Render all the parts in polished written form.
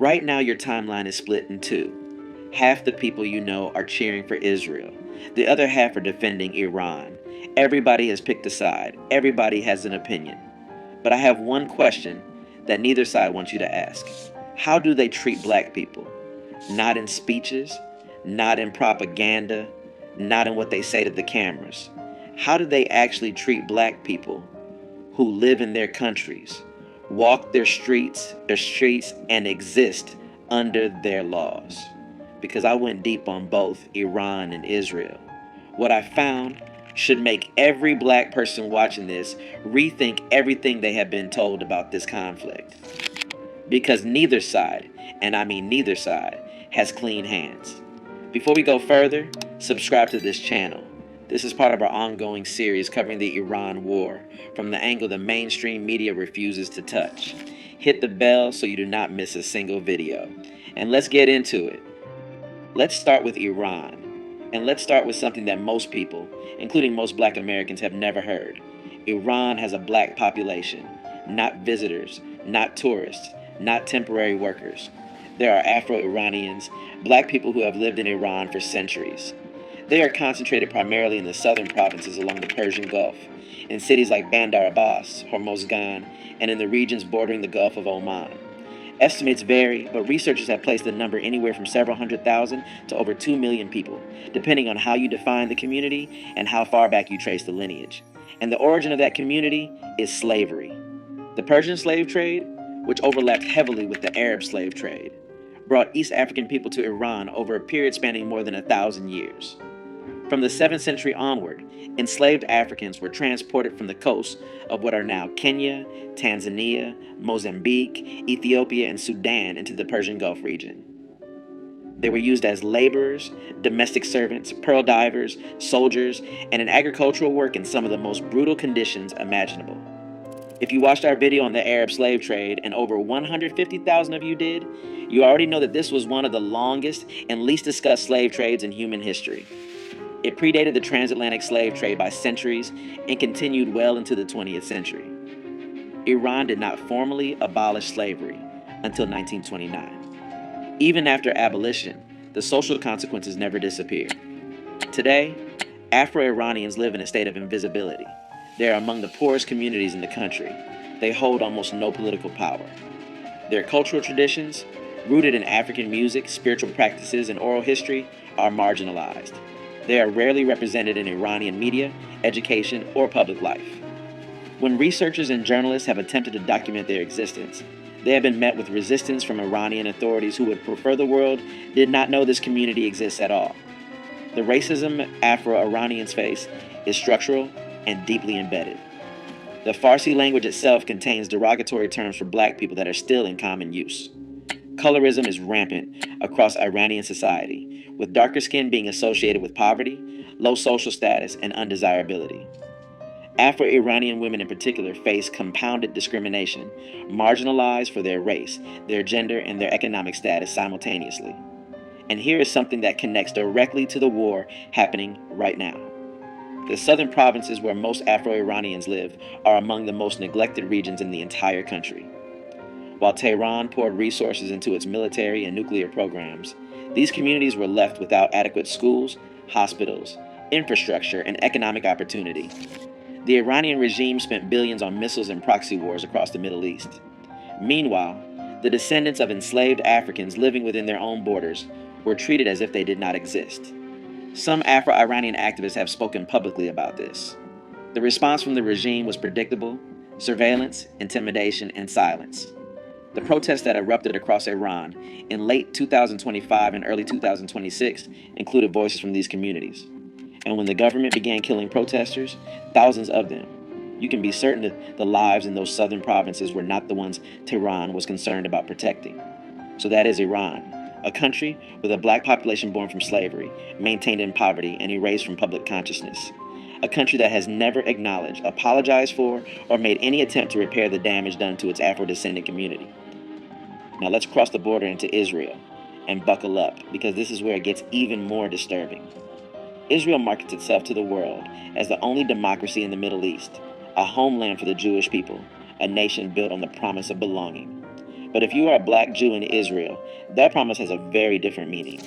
Right now, your timeline is split in two. Half the people you know are cheering for Israel, the other half are defending Iran. Everybody has picked a side, everybody has an opinion. But I have one question that neither side wants you to ask. How do they treat black people? Not in speeches, not in propaganda, not in what they say to the cameras. How do they actually treat black people who live in their countries, walk their streets and exist under their laws? Because I went deep on both Iran and Israel. What I found should make every black person watching this rethink everything they have been told about this conflict. Because neither side, and I mean neither side, has clean hands. Before we go further, subscribe to this channel. This is part of our ongoing series covering the Iran war from the angle the mainstream media refuses to touch. Hit the bell so you do not miss a single video. And let's get into it. Let's start with Iran. And let's start with something that most people, including most black Americans, have never heard. Iran has a black population, not visitors, not tourists, not temporary workers. There are Afro-Iranians, black people who have lived in Iran for centuries. They are concentrated primarily in the southern provinces along the Persian Gulf, in cities like Bandar Abbas, Hormozgan, and in the regions bordering the Gulf of Oman. Estimates vary, but researchers have placed the number anywhere from several hundred thousand to over 2 million people, depending on how you define the community and how far back you trace the lineage. And the origin of that community is slavery. The Persian slave trade, which overlapped heavily with the Arab slave trade, brought East African people to Iran over a period spanning more than 1,000 years. From the 7th century onward, enslaved Africans were transported from the coasts of what are now Kenya, Tanzania, Mozambique, Ethiopia, and Sudan into the Persian Gulf region. They were used as laborers, domestic servants, pearl divers, soldiers, and in agricultural work in some of the most brutal conditions imaginable. If you watched our video on the Arab slave trade, and over 150,000 of you did, you already know that this was one of the longest and least discussed slave trades in human history. It predated the transatlantic slave trade by centuries and continued well into the 20th century. Iran did not formally abolish slavery until 1929. Even after abolition, the social consequences never disappeared. Today, Afro-Iranians live in a state of invisibility. They are among the poorest communities in the country. They hold almost no political power. Their cultural traditions, rooted in African music, spiritual practices, and oral history, are marginalized. They are rarely represented in Iranian media, education, or public life. When researchers and journalists have attempted to document their existence, they have been met with resistance from Iranian authorities who would prefer the world did not know this community exists at all. The racism Afro-Iranians face is structural and deeply embedded. The Farsi language itself contains derogatory terms for black people that are still in common use. Colorism is rampant across Iranian society, with darker skin being associated with poverty, low social status, and undesirability. Afro-Iranian women in particular face compounded discrimination, marginalized for their race, their gender, and their economic status simultaneously. And here is something that connects directly to the war happening right now. The southern provinces where most Afro-Iranians live are among the most neglected regions in the entire country. While Tehran poured resources into its military and nuclear programs, these communities were left without adequate schools, hospitals, infrastructure, and economic opportunity. The Iranian regime spent billions on missiles and proxy wars across the Middle East. Meanwhile, the descendants of enslaved Africans living within their own borders were treated as if they did not exist. Some Afro-Iranian activists have spoken publicly about this. The response from the regime was predictable: surveillance, intimidation, and silence. The protests that erupted across Iran in late 2025 and early 2026 included voices from these communities. And when the government began killing protesters, thousands of them, you can be certain that the lives in those southern provinces were not the ones Tehran was concerned about protecting. So that is Iran, a country with a black population born from slavery, maintained in poverty, and erased from public consciousness. A country that has never acknowledged, apologized for, or made any attempt to repair the damage done to its Afro-descendant community. Now let's cross the border into Israel and buckle up, because this is where it gets even more disturbing. Israel markets itself to the world as the only democracy in the Middle East, a homeland for the Jewish people, a nation built on the promise of belonging. But if you are a black Jew in Israel, that promise has a very different meaning.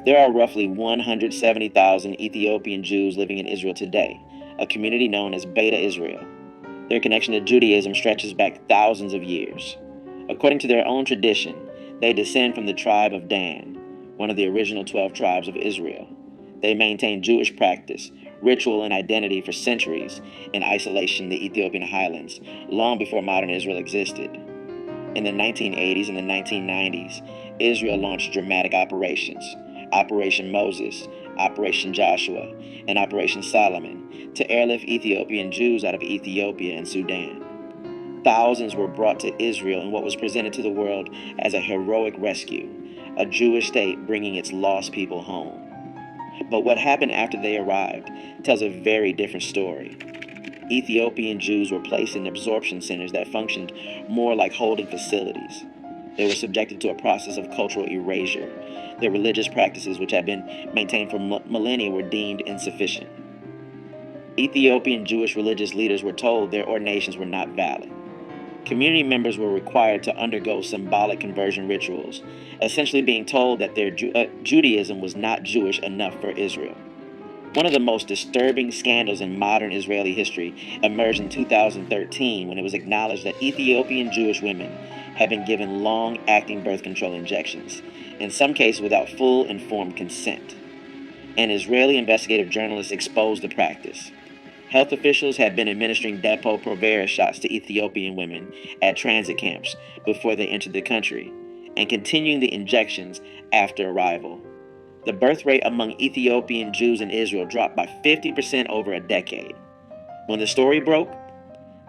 There are roughly 170,000 Ethiopian Jews living in Israel today, a community known as Beta Israel. Their connection to Judaism stretches back thousands of years. According to their own tradition, they descend from the tribe of Dan, one of the original 12 tribes of Israel. They maintained Jewish practice, ritual, and identity for centuries in isolation in the Ethiopian highlands, long before modern Israel existed. In the 1980s and the 1990s, Israel launched dramatic operations, Operation Moses, Operation Joshua, and Operation Solomon, to airlift Ethiopian Jews out of Ethiopia and Sudan. Thousands were brought to Israel in what was presented to the world as a heroic rescue, a Jewish state bringing its lost people home. But what happened after they arrived tells a very different story. Ethiopian Jews were placed in absorption centers that functioned more like holding facilities. They were subjected to a process of cultural erasure. Their religious practices, which had been maintained for millennia, were deemed insufficient. Ethiopian Jewish religious leaders were told their ordinations were not valid. Community members were required to undergo symbolic conversion rituals, essentially being told that their Judaism was not Jewish enough for Israel. One of the most disturbing scandals in modern Israeli history emerged in 2013 when it was acknowledged that Ethiopian Jewish women had been given long-acting birth control injections, in some cases without full informed consent. An Israeli investigative journalist exposed the practice. Health officials had been administering Depo-Provera shots to Ethiopian women at transit camps before they entered the country, and continuing the injections after arrival. The birth rate among Ethiopian Jews in Israel dropped by 50% over a decade. When the story broke,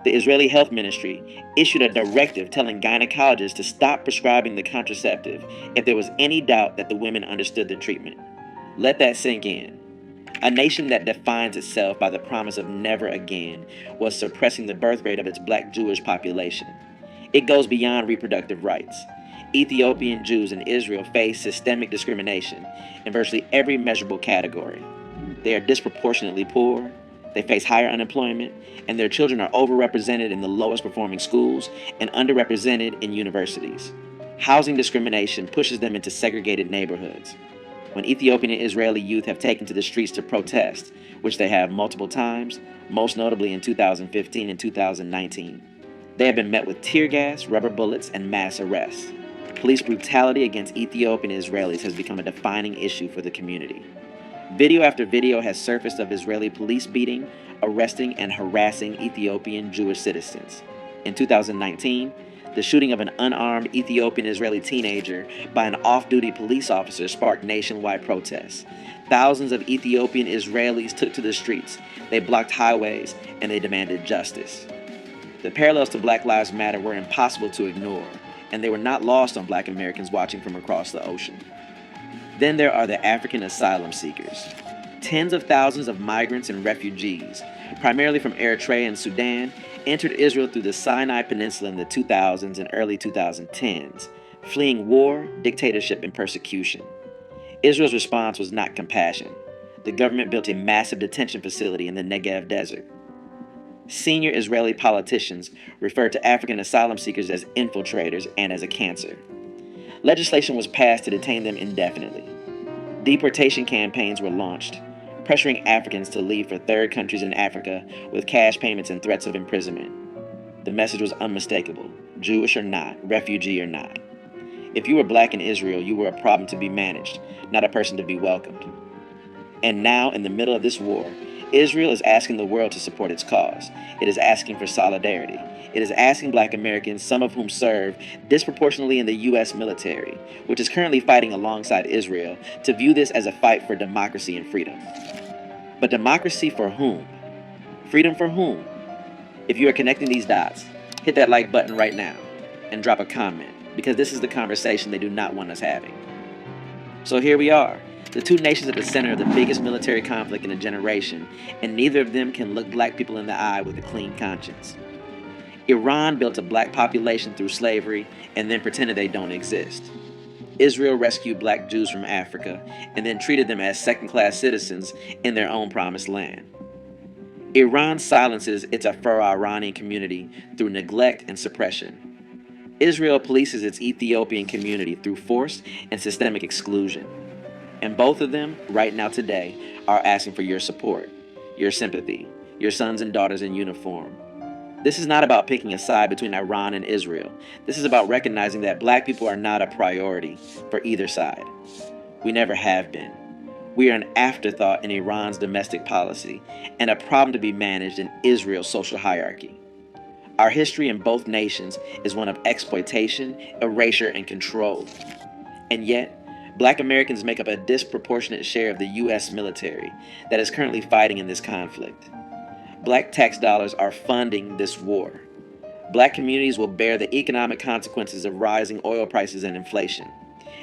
the Israeli Health Ministry issued a directive telling gynecologists to stop prescribing the contraceptive if there was any doubt that the women understood the treatment. Let that sink in. A nation that defines itself by the promise of never again was suppressing the birth rate of its black Jewish population. It goes beyond reproductive rights. Ethiopian Jews in Israel face systemic discrimination in virtually every measurable category. They are disproportionately poor, they face higher unemployment, and their children are overrepresented in the lowest performing schools and underrepresented in universities. Housing discrimination pushes them into segregated neighborhoods. When Ethiopian and Israeli youth have taken to the streets to protest, which they have multiple times, most notably in 2015 and 2019, they have been met with tear gas, rubber bullets, and mass arrests. Police brutality against Ethiopian Israelis has become a defining issue for the community. Video after video has surfaced of Israeli police beating, arresting, and harassing Ethiopian Jewish citizens. In 2019, the shooting of an unarmed Ethiopian Israeli teenager by an off-duty police officer sparked nationwide protests. Thousands of Ethiopian Israelis took to the streets. They blocked highways and they demanded justice. The parallels to Black Lives Matter were impossible to ignore, and they were not lost on Black Americans watching from across the ocean. Then there are the African asylum seekers. Tens of thousands of migrants and refugees, primarily from Eritrea and Sudan, entered Israel through the Sinai Peninsula in the 2000s and early 2010s, fleeing war, dictatorship, and persecution. Israel's response was not compassion. The government built a massive detention facility in the Negev desert. Senior Israeli politicians referred to African asylum seekers as infiltrators and as a cancer. Legislation was passed to detain them indefinitely. Deportation campaigns were launched, pressuring Africans to leave for third countries in Africa with cash payments and threats of imprisonment. The message was unmistakable: Jewish or not, refugee or not. If you were black in Israel, you were a problem to be managed, not a person to be welcomed. And now, in the middle of this war, Israel is asking the world to support its cause. It is asking for solidarity. It is asking Black Americans, some of whom serve disproportionately in the U.S. military, which is currently fighting alongside Israel, to view this as a fight for democracy and freedom. But democracy for whom? Freedom for whom? If you are connecting these dots, hit that like button right now and drop a comment, because this is the conversation they do not want us having. So here we are, the two nations at the center of the biggest military conflict in a generation, and neither of them can look black people in the eye with a clean conscience. Iran built a black population through slavery and then pretended they don't exist. Israel rescued black Jews from Africa and then treated them as second-class citizens in their own promised land. Iran silences its Afro-Iranian community through neglect and suppression. Israel polices its Ethiopian community through forced and systemic exclusion. And both of them, right now today, are asking for your support, your sympathy, your sons and daughters in uniform. This is not about picking a side between Iran and Israel. This is about recognizing that black people are not a priority for either side. We never have been. We are an afterthought in Iran's domestic policy and a problem to be managed in Israel's social hierarchy. Our history in both nations is one of exploitation, erasure, and control. And yet, black Americans make up a disproportionate share of the U.S. military that is currently fighting in this conflict. Black tax dollars are funding this war. Black communities will bear the economic consequences of rising oil prices and inflation.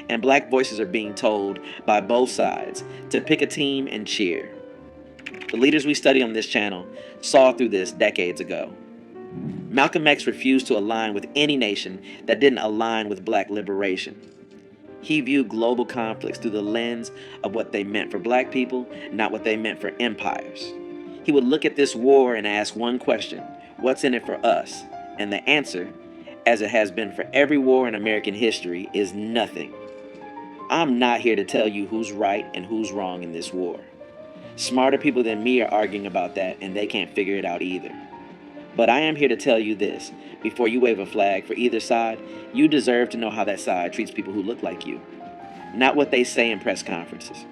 And black voices are being told by both sides to pick a team and cheer. The leaders we study on this channel saw through this decades ago. Malcolm X refused to align with any nation that didn't align with black liberation. He viewed global conflicts through the lens of what they meant for black people, not what they meant for empires. He would look at this war and ask one question: what's in it for us? And the answer, as it has been for every war in American history, is nothing. I'm not here to tell you who's right and who's wrong in this war. Smarter people than me are arguing about that, and they can't figure it out either. But I am here to tell you this: before you wave a flag for either side, you deserve to know how that side treats people who look like you. Not what they say in press conferences.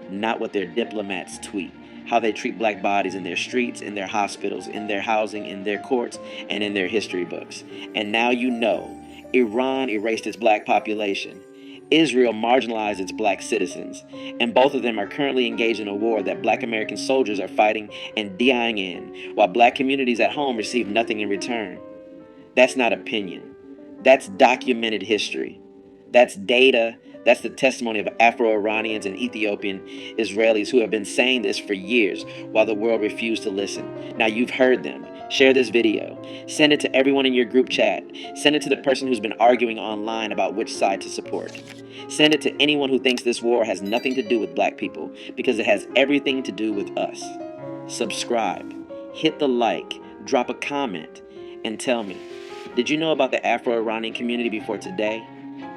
Not what their diplomats tweet. How they treat black bodies in their streets, in their hospitals, in their housing, in their courts, and in their history books. And now you know, Iran erased its black population. Israel marginalized its black citizens, and both of them are currently engaged in a war that black American soldiers are fighting and dying in, while black communities at home receive nothing in return. That's not opinion. That's documented history. That's data. That's the testimony of Afro-Iranians and Ethiopian Israelis who have been saying this for years while the world refused to listen. Now you've heard them. Share this video. Send it to everyone in your group chat. Send it to the person who's been arguing online about which side to support. Send it to anyone who thinks this war has nothing to do with black people, because it has everything to do with us. Subscribe. Hit the like. Drop a comment. And tell me, did you know about the Afro-Iranian community before today?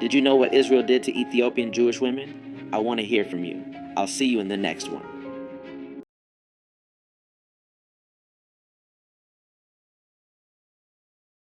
Did you know what Israel did to Ethiopian Jewish women? I want to hear from you. I'll see you in the next one.